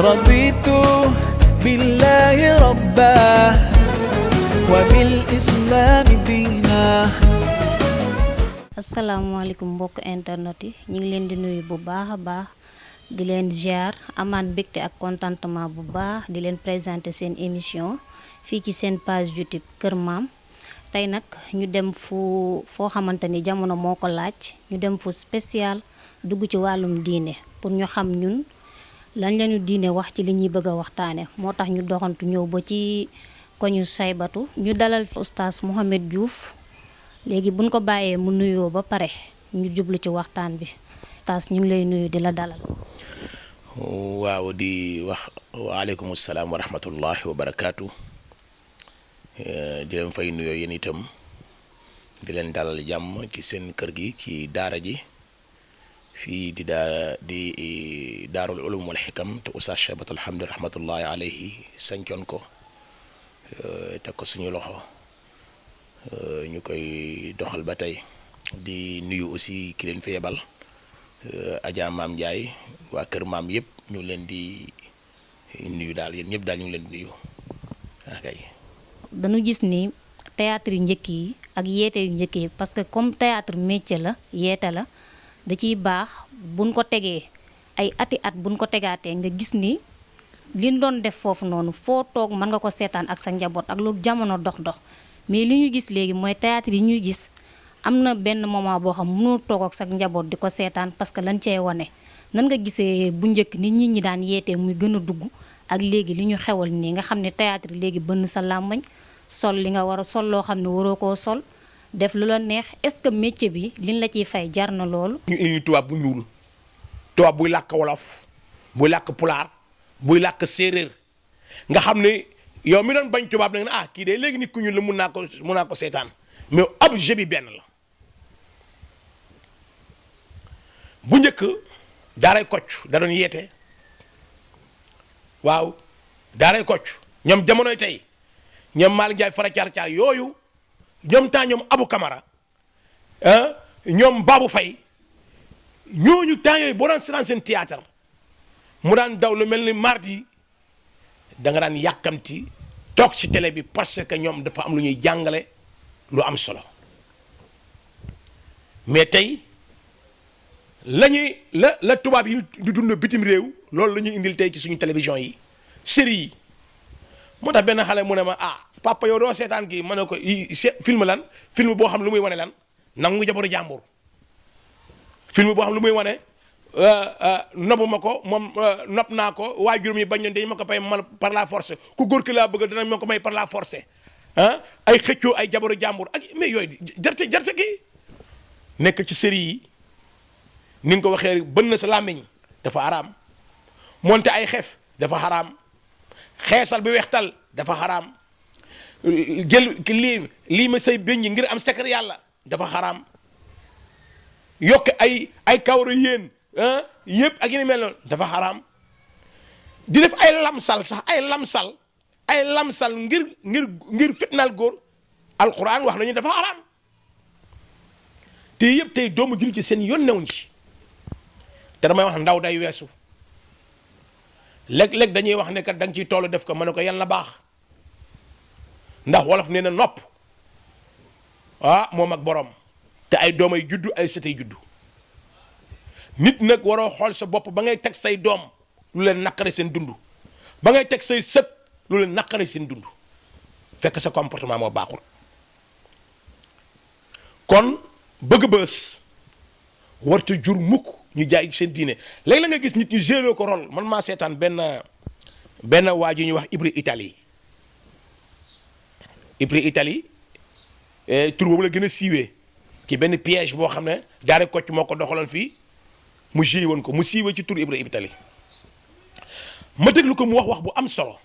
رضيت بالله ربا وبالإسلام دينا. asalaamaaleykum mbokk internet yi ñu ngi leen di nuyu bu baax a baax di leen ziar amaat mbégte ak contentement bu baax di leen présenter seen émission fii ci seen page YouTube Kër Maam. tey nag ñu dem foo xamante ni jamono moo ko laaj ñu dem fu spécial dugg ci wàllum diine pour ñu xam ñun lañ lañu diine wax ci li ñuy bëgg a waxtaane moo tax ñu doxantu ñëw ba ci koñu saybatu ñu dalal fi oustaz Mouhamed Diouf. léegi buñ ko bàyyee mu nuyoo ba pare ñu jublu ci waxtaan bi oustaz ñu ngi lay nuyu di la dalal. waaw di wax waaleykum salaam wa rahmatullahi wa barakaatu di leen fay nuyoo yéen itam di leen dalal jàmm ci seen kër gi ci daara ji fii di daarul ulum wal xikam te oustaz Chabatul Hamdi rahmatullahi alayhi sancoon ko teg ko suñu loxo. ñu koy doxal ba tey di nuyu aussi ki leen fi yebal Adja Maam Ndiaye waa Kër Maam yëpp ñu leen di nuyu daal yéen ñëpp daal ñu ngi leen di nuyu akay. dañu gis ni théâtre yu njëkk yi ak yeete yu njëkk yi parce que comme théâtre métier la yeete la da ciy baax buñ ko tegee ay ati at buñ ko tegaatee nga gis ni liñ doon def foofu noonu foo toog mën nga ko seetaan ak sa njaboot ak lu jamono dox. mais li ñu gis léegi mooy théâtre yi ñuy gis am na benn moment boo xam mënoo toog ak sa njaboot di ko seetaan parce que lañ cee wane nan nga gisee bu njëkk nit ñi daan yeetee muy gën a dugg ak léegi li ñu xewal nii nga xam ne théâtre léegi bënn sa làmbañ sol li nga war a sol loo xam ne waroo koo sol def lu la neex est-ce que métier bi liñ la ciy fay jar na loolu. ñu indi tubaab bu ñuul tubaab buy làkk wolof buy làkk pulaar buy làkk séeréer nga xam ne. yow mi doon bañ tubaab nag ne kii de léegi nit ku ñuul la mun naa ko seetaan mais objet bi benn la bu njëkk daaray Kocc da doon yeete waaw daaray Kocc ñoom jamonoy tey ñoom Malick Ndiaye fara caar yooyu ñoom temps ñoom Abou Camara ñoom Babou Faye ñooñu temps yooyu boo daan seetaan seen théâtre mu daan daw lu mel ni mardi da nga daan yàkkamti toog ci télé bi parce que ñoom dafa am lu ñuy jàngale lu am solo mais tey la tubaab yi di dund bitim réew loolu la ñuy indil tey ci suñu télévision yi série yi moo tax benn xale mu ne ma papa yow doo seetaan kii ma ne ko film lan film boo xam lu muy wane lan nangu jabaru jàmbur film boo xam lu muy wane nobu ma ko moom nopp naa ko waajuram yi bañ dañ ma ko pay man par la force ku góor ki laa bëgg danañ ma ko may par la force ay xëccoo ay jabaru jàmbur ak mais yooyu jarte kii nekk ci série yi ni nga ko waxee bën na sa làmmiñ dafa xaraam monte ay xef dafa xaraam xeesal bi weextal dafa xaraam jël lii ma say bëñ ngir am secret yàlla dafa xaraam yokk ay kawru yéen yëpp ak yéen mel noonu dafa xaraam di def ay lamsal sax ay lamsal ngir fitnaal góor alquran wax nañu dafa xaraam te yëpp tey doomu jullit ci seen yoon newuñ ci te damay wax ndaw day weesu léeg-léeg dañuy wax ne kat da nga ciy toll def ko ma ne ko yàlla na baax ndax wolof nee na nopp moom ak borom te ay doom ay juddu ay sëtay juddu nit nag waroo xool sa bopp ba ngay teg say doom lu leen naqare seen dund ba ngay teg say sët lu leen naqare seen dund fekk sa comportement moo baaxul kon bëgg bës warta jur mukk ñu jaay seen diine léegi la nga gis nit ñu géloo ko rôle man maa seetaan benn waa ji ñuy wax Ibri Italie tur boobu la gën a siiwee ci benn piège boo xam ne daare Kocc moo ko doxaloon fii mu géey woon ko mu siiwee ci tur Ibri Italie ma déglu ko mu wax bu am solo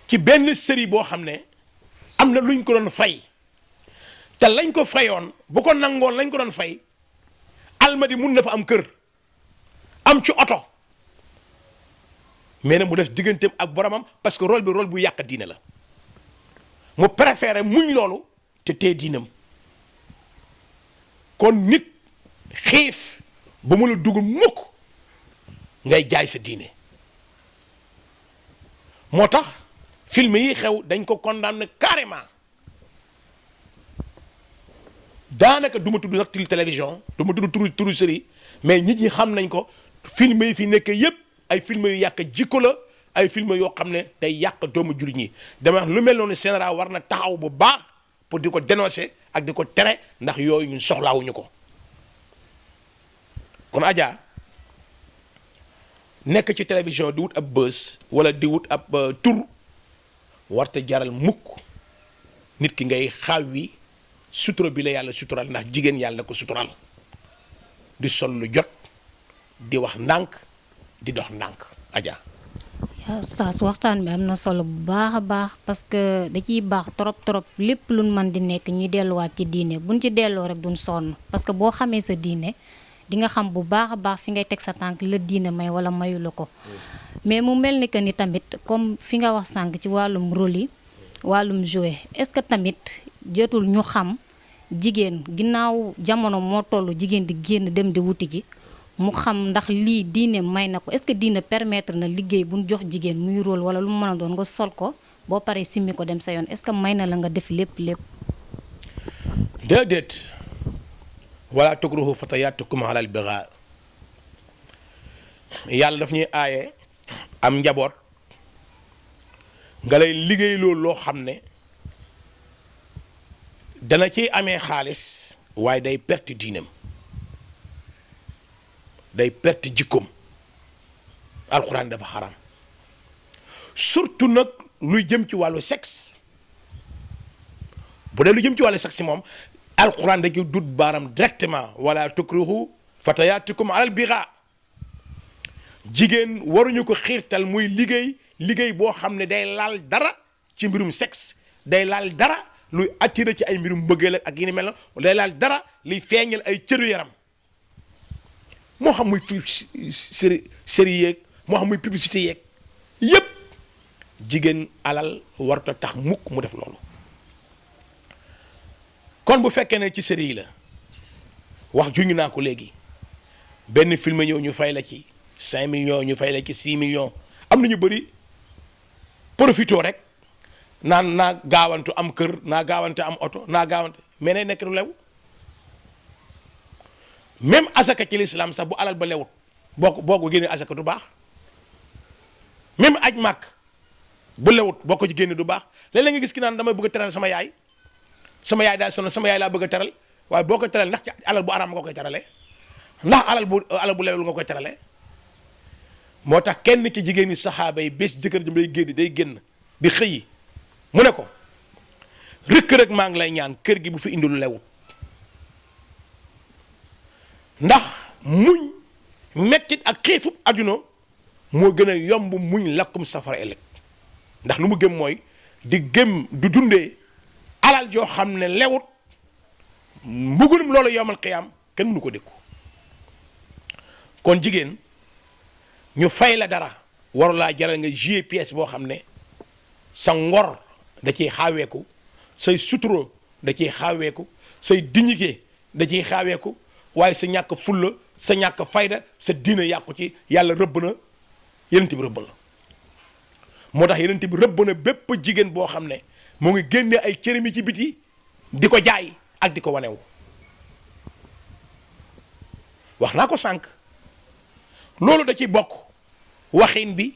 ci benn série boo xam ne am na luñ ko doon fay te lañ ko fayoon bu ko nangoon lañ ko doon fay almadi mun na fa am kër am ci oto mais nag mu def digganteem ak boromam parce que rôle bi rôle bu yàq diine la mu préféré muñ loolu te tee diinam kon nit xiif ba mu la dugg mukk ngay jaay sa diine moo tax film yi xew dañ ko condamné carrément daanaka du ma tudd nag télévision du ma tudd turu série mais nit ñi xam nañ ko film yi fi nekk yépp ay film yu yàq jikko la ay film yoo xam ne day yàq doomu jullit ñi dama wax lu mel noonu Sénégal war na taxaw bu baax pour di ko dénoncer ak di ko tere ndax yooyu ñun soxlaawuñu ko kon Adja nekk ci télévision di wut ab bës wala di wut ab tur warta jaral mukk nit ki ngay xaaw wi sutura bi la yàlla sutural ndax jigéen yàlla ko sutural di sol lu jot di wax ndànk di dox ndànk Adja. yaa Oustaz waxtaan bi am na solo bu baax a baax parce que da ciy baax trop lépp luñ mën di nekk ñuy delluwaat ci diine buñ ci delloo rek duñ sonn parce que boo xamee sa diine di nga xam bu baax a baax fi ngay teg sa tànk la diine may wala mayu la ko mais mu mel ni que ni tamit comme fi nga wax sànq ci wàllum rôle yi wàllum jouer est-ce que tamit jotul ñu xam jigéen ginnaaw jamono moo toll jigéen di génn dem di wuti ji mu xam ndax lii diine may na ko est-ce que diine permettre na liggéey bu ñu jox jigéen muy rôle wala lu mu mën a doon nga sol ko boo paree simmi ko dem sa yoon est-ce que may na la nga def lépp déedéet wala tukruhu fatayaatukum alal bigaa yàlla daf ñuy aaye am njaboot nga lay liggéey loolu loo xam ne dana ciy amee xaalis waaye day perte diinam day perte jikkoom alxuraan dafa xaram surtout nag luy jëm ci wàllu sexe bu dee lu jëm ci wàllu sexe moom alxuraan da ci dut baaram directement wala tukrihu fatayaatikum alal bigaa jigéen waruñu ko xiirtal muy liggéey boo xam ne day laal dara ci mbirum sexe day laal dara luy attiré ci ay mbirum bëggeel ak yi ni mel na day laal dara liy feeñal ay cëru yaram moo xam muy série yeeg moo xam muy publicité yeeg yépp jigéen alal warta tax mukk mu def loolu kon bu fekkee ne ci série yi la wax juñu naa ko léegi benn film ñëw ñu fay la ci 5 millions ñu fay la ci 6 millions am na ñu bëri profito rek naan naa gaawantu am kër naa gaawante am oto naa gaawante mais ne nekk lu lew même asaka ci l'islam sax bu alal ba lewut boo ko génnee asaka du baax même aj màkk bu lewut boo ko ci génne du baax léeg-léeg nga gis ki naan damay bëgg a teral sama yaay daal sonn sama yaay laa bëgg a teral waaye boo ko teral ndax ci alal bu araam nga koy teralee ndax alal bu lewul nga koy teralee moo tax kenn ci jigéen ñi saxaaba yi bés jëkkër jëm day génn di xëyi mu ne ko rek maa ngi lay ñaan kër gi bu fi indi lu lewut ndax muñ mettit ak xiifub adduna moo gën a yomb muñ lakkum safara ëllëg ndax lu mu gëm mooy di dundee alal joo xam ne lewut mbugulum loolu yomal xiyaam kenn mënu ko dékku kon jigéen ñu fay la dara waru laa jaral nga jouer pièce boo xam ne sa ngor da ciy xaaweeku say suturo da ciy xaaweeku say dignité da ciy xaaweeku waaye sa ñàkk fulla sa ñàkk fayda sa diina yàqu ci yàlla rëbb na yenent bi rëbb na moo tax yenent bi rëbb na bépp jigéen boo xam ne moo ngi génne ay cërëmi ci biti di ko jaay ak di ko wanewu wax naa ko sànq loolu da ci bokk waxin bi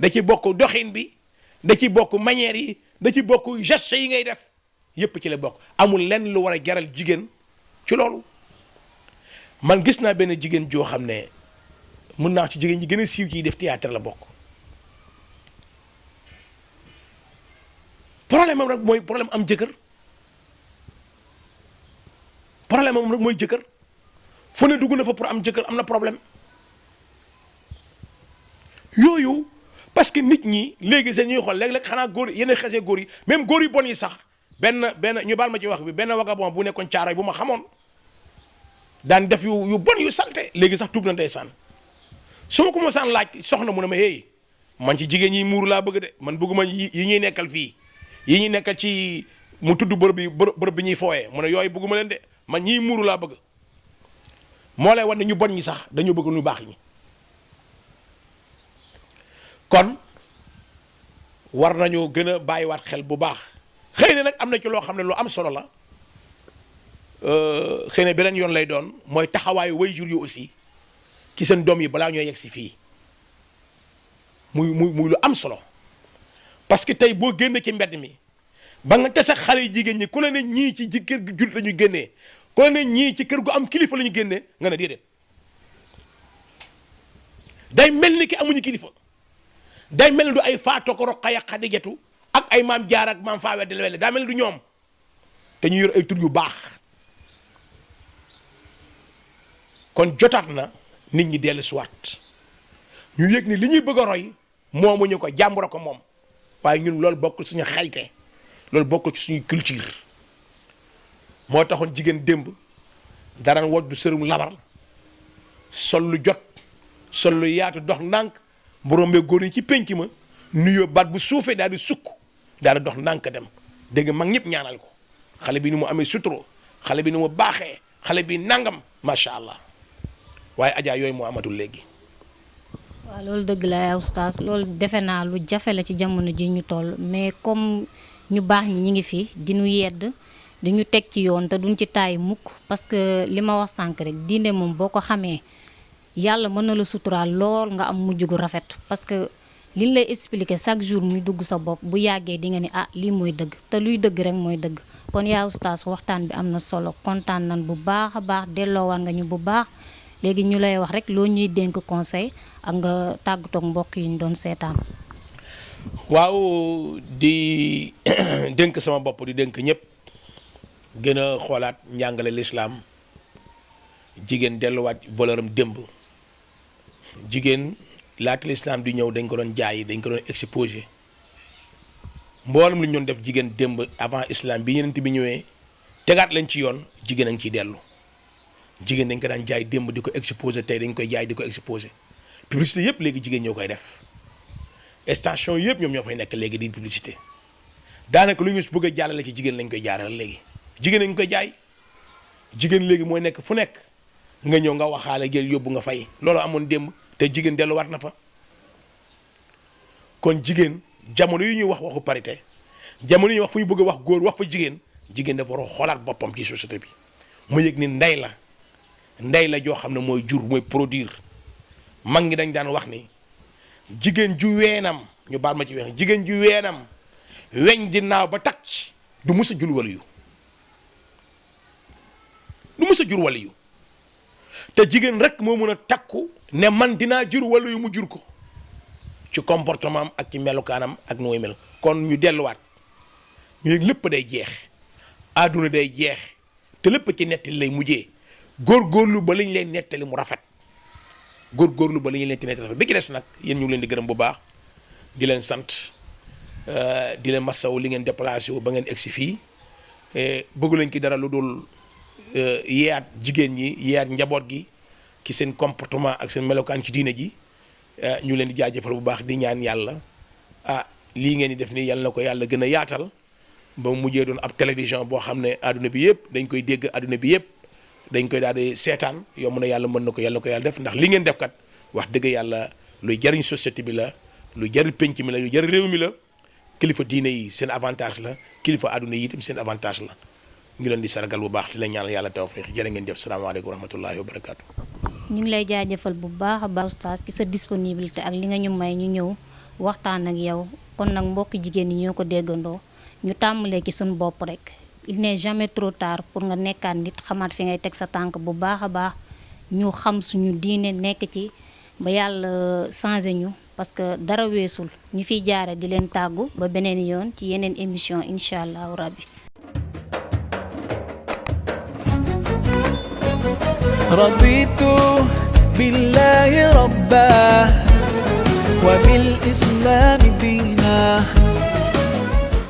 da ci bokk doxin bi da ci bokk manière yi da ci bokk geste yi ngay def yépp ci la bokk amul lenn lu war a jaral jigéen ci loolu man gis naa benn jigéen joo xam ne mun naa ci jigéen ñi gën a siiw ci def théâtre la bokk problème am rek mooy problème am jëkkër problème am rek mooy jëkkër fu ne dugg na fa pour am jëkkër am na problème yooyu parce que nit ñi léegi seen ñuy xool léeg-léeg xanaa góor yenn xasee góor yi même góor yu bon yi sax benn ñu baal ma ci wax bi benn vagabond bu nekkoon caaroy bu ma xamoon daan def yu bon yu salte léegi sax tuub na ndeysaan su ma ko mosaan laaj soxna mu ne ma hey man ci jigéen ñi muuru laa bëgg de man bëgguma yi ñuy nekkal fii yi ñuy nekkal ci mu tudd bërëb bi ñuy fooyee mu ne yooyu bëgguma leen de man ñii muuru laa bëgg moo lay wan ne ñu bon ñi sax dañoo bëgg ñu baax ñi kon war nañu gën a bàyyiwaat xel bu baax xëy na nag am na ci loo xam ne lu am solo la xëy na beneen yoon lay doon mooy taxawaayu waajur yi aussi ci seen doom yi balaa ñoo yegg si fii muy lu am solo parce que tey boo génn ci mbedd mi ba nga tase xale yi jigéen ñi ku la ne ñii ci kër gu jullit la ñu génnee ku la ne ñii ci kër gu am kilifa la ñu génnee nga ne déedéet day mel ni ki amuñu kilifa day mel ni du ay Faatoo ko Roqaya Xadijatu ak ay maam Jaara ak maam Faa Wele Wele daa mel ni du ñoom te ñu yor ay tur yu baax kon jotaat na nit ñi dellu siwaat ñu yëg ni li ñuy bëgg a roy moomuñu ko jàmbura ko moom waaye ñun loolu bokkul suñu xayte loolu bokkul ci suñu culture moo taxoon jigéen démb daraan woddu sërum labar sol lu jot sol lu yaatu dox ndànk bu rombee góor ñi ci pénc ma nuyoo baat bu suufee daal di sukk daal di dox ndànk dem dégg mag ñëpp ñaanal ko xale bi ni mu amee suturo xale bi ni mu baaxee xale bi nangam macha allah waaye Adja yooyu moo amatul léegi. waaw loolu dëgg la yaa oustaz loolu defe naa lu jafe la ci jamono ji ñu toll mais comme ñu baax ñi ngi fi di ñu yedd di ñu teg ci yoon te duñ ci taay mukk parce que li ma wax sànq rek diine moom boo ko xamee yàlla mën na la suturaal lool nga am mujj gu rafet parce que liñ lay expliquer chaque jour muy dugg sa bopp bu yàggee di nga ni ah lii mooy dëgg te luy dëgg rek mooy dëgg kon yaa oustaz waxtaan bi am na solo kontaan nan bu baax a baax delloowaan nga ñu bu baax léegi ñu lay wax rek loo ñuy dénk conseil ak nga tàggatoog mbokk yi ñu doon seetaan. waaw di dénk sama bopp di dénk ñëpp gën a xoolaat njàngale lislaam jigéen delluwaat valeur am démb jigéen laata lislaam di ñëw dañ ko doon jaay dañ ko doon exposé mboolem lu ñu doon def jigéen démb avant islam bi yeneen bi ñëwee tegaat lañ ci yoon jigéen a ngi ciy dellu jigéen dañ ko daan jaay démb di ko exposé tey dañ koy jaay di ko exposé publicité yëpp léegi jigéen ñoo koy def station yëpp ñoom ñoo fay nekk léegi di publicité daanaka lu ñu bëgg a jàllale ci jigéen lañ koy jaarale léegi jigéen a ngi koy jaay jigéen léegi mooy nekk fu nekk nga ñëw nga waxaale jël yóbbu nga fay loolu amoon démb te jigéen delluwaat na fa kon jigéen jamono yi ñuy wax waxu parité jamono yi ñuy wax fu ñu bëgg a wax góor wax fa jigéen jigéen dafa war a xoolaat boppam ci société bi mu yëg ni ndey la joo xam ne mooy jur mooy produire mag ñi dañ daan wax ni jigéen ju weenam ñu baal ma ci weex jigéen ju weenam weñ di naaw ba tàcc du mës a jur waliyu du mës a jur waliyu te jigéen rek moo mën a takku ne man dinaa jur waliyu mu jur ko ci comportement am ak ci melukaanam ak nu muy mel kon ñu delluwaat ñu yëg lépp day jeex àdduna day jeex te lépp ci nettali lay mujjee góorgóorlu ba lañ leen nettali mu rafet góorgóorlu ba lañ leen nettali rafet bi ci des nag yéen ñu ngi leen di gërëm bu baax di leen sant di leen masawu li ngeen déplacé wu ba ngeen egsi fii bëggu lañ ki dara lu dul yeeyaat jigéen ñi yeeyaat njaboot gi ci seen comportement ak seen melokaan ci diine ji ñu leen di jaajëfal bu baax di ñaan yàlla lii ngeen di def nii yàlla na ko yàlla gën a yaatal ba mu mujjee doon ab télévision boo xam ne adduna bi yëpp dañ koy dégg adduna bi yëpp dañ koy daal di seetaan yomb na yàlla mën na ko yàlla def ndax li ngeen def kat wax dëgg yàlla luy jariñ société bi la luy jariñ penc mi la luy jariñ réew mi la kilifa diine yi seen avantage la kilifa adduna yi itam seen avantage la ñu leen di sargal bu baax di leen ñaanal yàlla tawfiq jërë ngeen jëf salaamaaleykum wa rahmatullahi wa barakaatu. ñu ngi lay jaajëfal bu baax a baax oustaz ci sa disponibilité ak li nga ñu may ñu ñëw waxtaan ak yow kon nag mbokk jigéen ñi ñoo ko déggandoo ñu tàmbalee ci suñu bopp rek il n'est jamais trop tard pour nga nekkaat nit xamaat fi ngay teg sa tànk bu baax a baax ñu xam suñu diine nekk ci ba yàlla changé ñu parce que dara weesul ñu fiy jaare di leen tàggu ba beneen yoon ci yeneen émission incha allahu rabbi رضيت بالله ربا وبالإسلام دينا